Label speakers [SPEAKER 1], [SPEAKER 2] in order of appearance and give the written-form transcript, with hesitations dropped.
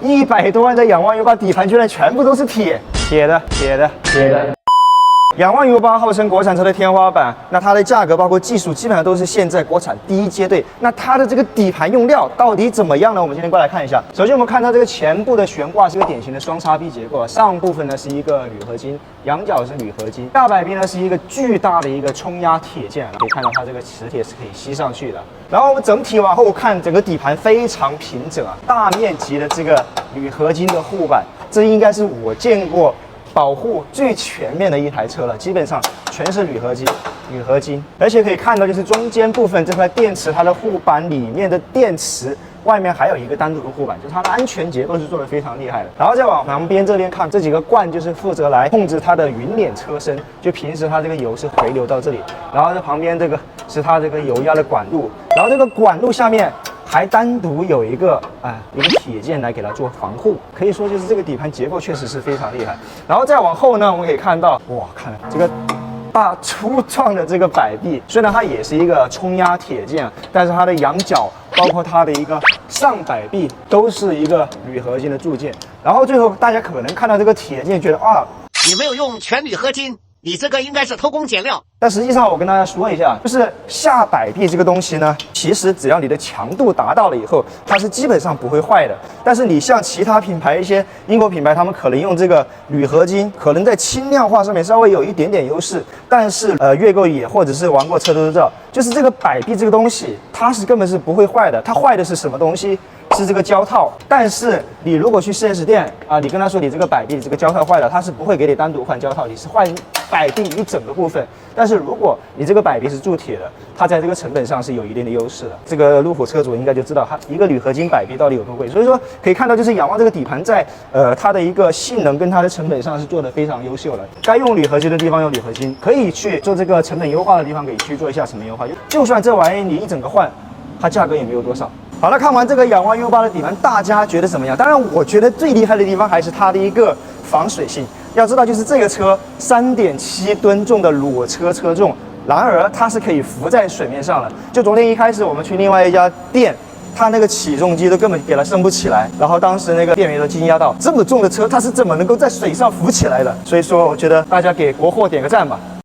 [SPEAKER 1] 100多万的仰望 U8 底盘居然全部都是铁的。仰望 U8 号称国产车的天花板，那它的价格包括技术基本上都是现在国产第一阶队。那它的这个底盘用料到底怎么样呢？我们今天过来看一下。首先我们看到这个前部的悬挂是个典型的双叉臂结构，上部分呢是一个铝合金，仰角是铝合金，大摆臂呢是一个巨大的一个冲压铁件，可以看到它这个磁铁是可以吸上去的。然后我们整体往后看，整个底盘非常平整啊，大面积的这个铝合金的护板，这应该是我见过保护最全面的一台车了，基本上全是铝合金，而且可以看到就是中间部分这块电池，它的护板里面的电池外面还有一个单独的护板，就是它的安全结构是做得非常厉害的。然后再往旁边这边看，这几个罐就是负责来控制它的云帘车身，就平时它这个油是回流到这里，然后这旁边这个是它这个油压的管路，然后这个管路下面还单独有一个铁件来给它做防护，可以说就是这个底盘结构确实是非常厉害。然后再往后呢，我们可以看到，哇，看这个大粗壮的这个摆臂，虽然它也是一个冲压铁件，但是它的仰角包括它的一个上摆臂都是一个铝合金的铸件。然后最后大家可能看到这个铁件，觉得
[SPEAKER 2] 你没有用全铝合金，你这个应该是偷工减料。
[SPEAKER 1] 但实际上我跟大家说一下，就是下摆臂这个东西呢，其实只要你的强度达到了以后，它是基本上不会坏的。但是你像其他品牌，一些英国品牌，他们可能用这个铝合金，可能在轻量化上面稍微有一点点优势。但是越过野或者是玩过车都知道，就是这个摆臂这个东西，它是根本是不会坏的。它坏的是什么东西？是这个胶套。但是你如果去 4S 店你跟他说你这个摆臂这个胶套坏了，他是不会给你单独换胶套，你是换摆臂一整个部分。但是如果你这个摆臂是铸铁的，它在这个成本上是有一定的优势的。这个路虎车主应该就知道它一个铝合金摆臂到底有多贵。所以说可以看到，就是仰望这个底盘在它的一个性能跟它的成本上是做得非常优秀的。该用铝合金的地方用铝合金，可以去做这个成本优化的地方，可以去做一下成本优化。就算这玩意你一整个换，它价格也没有多少。好了，看完这个仰望 U8 的底盘，大家觉得怎么样？当然，我觉得最厉害的地方还是它的一个防水性。要知道，就是这个车3.7吨重的裸车车重，然而它是可以浮在水面上的。就昨天一开始我们去另外一家店，它那个起重机都根本给它升不起来，然后当时那个店员都惊讶到，这么重的车它是怎么能够在水上浮起来的？所以说，我觉得大家给国货点个赞吧。